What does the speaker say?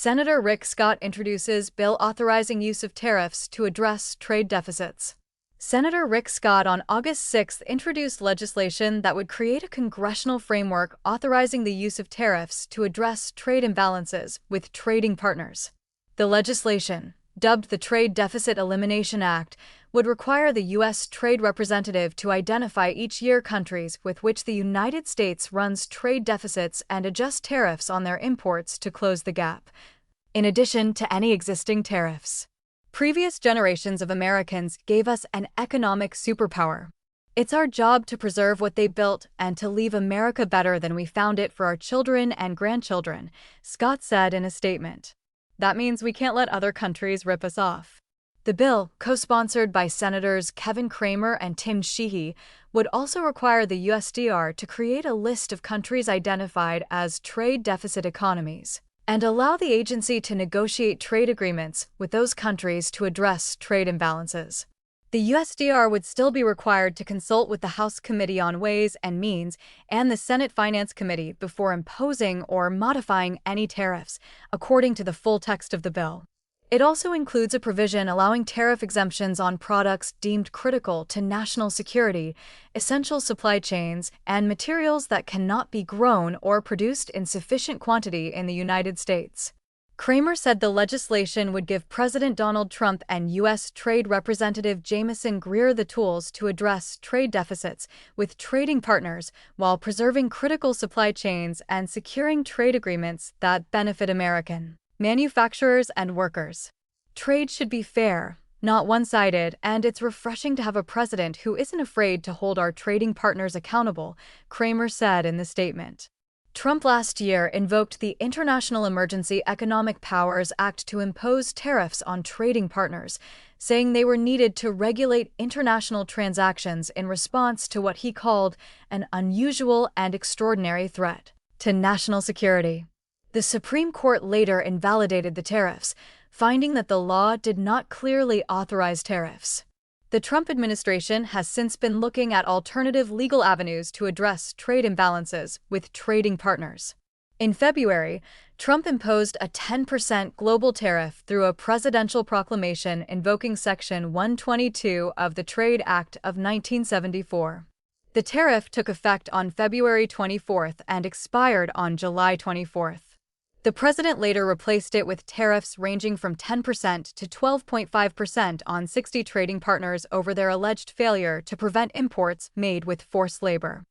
Senator Rick Scott introduces bill authorizing use of tariffs to address trade deficits. Senator Rick Scott on August 6 introduced legislation that would create a congressional framework authorizing the use of tariffs to address trade imbalances with trading partners. The legislation, dubbed the Trade Deficit Elimination Act, would require the U.S. Trade Representative to identify each year countries with which the United States runs trade deficits and adjust tariffs on their imports to close the gap, in addition to any existing tariffs. Previous generations of Americans gave us an economic superpower. It's our job to preserve what they built and to leave America better than we found it for our children and grandchildren, Scott said in a statement. That means we can't let other countries rip us off. The bill, co-sponsored by Senators Kevin Cramer and Tim Sheehy, would also require the USTR to create a list of countries identified as trade deficit economies and allow the agency to negotiate trade agreements with those countries to address trade imbalances. The USTR would still be required to consult with the House Committee on Ways and Means and the Senate Finance Committee before imposing or modifying any tariffs, according to the full text of the bill. It also includes a provision allowing tariff exemptions on products deemed critical to national security, essential supply chains, and materials that cannot be grown or produced in sufficient quantity in the United States. Cramer said the legislation would give President Donald Trump and U.S. Trade Representative Jamieson Greer the tools to address trade deficits with trading partners while preserving critical supply chains and securing trade agreements that benefit American manufacturers and workers. Trade should be fair, not one-sided, and it's refreshing to have a president who isn't afraid to hold our trading partners accountable, Cramer said in the statement. Trump last year invoked the International Emergency Economic Powers Act to impose tariffs on trading partners, saying they were needed to regulate international transactions in response to what he called an unusual and extraordinary threat to national security. The Supreme Court later invalidated the tariffs, finding that the law did not clearly authorize tariffs. The Trump administration has since been looking at alternative legal avenues to address trade imbalances with trading partners. In February, Trump imposed a 10% global tariff through a presidential proclamation invoking Section 122 of the Trade Act of 1974. The tariff took effect on February 24 and expired on July 24. The president later replaced it with tariffs ranging from 10% to 12.5% on 60 trading partners over their alleged failure to prevent imports made with forced labor.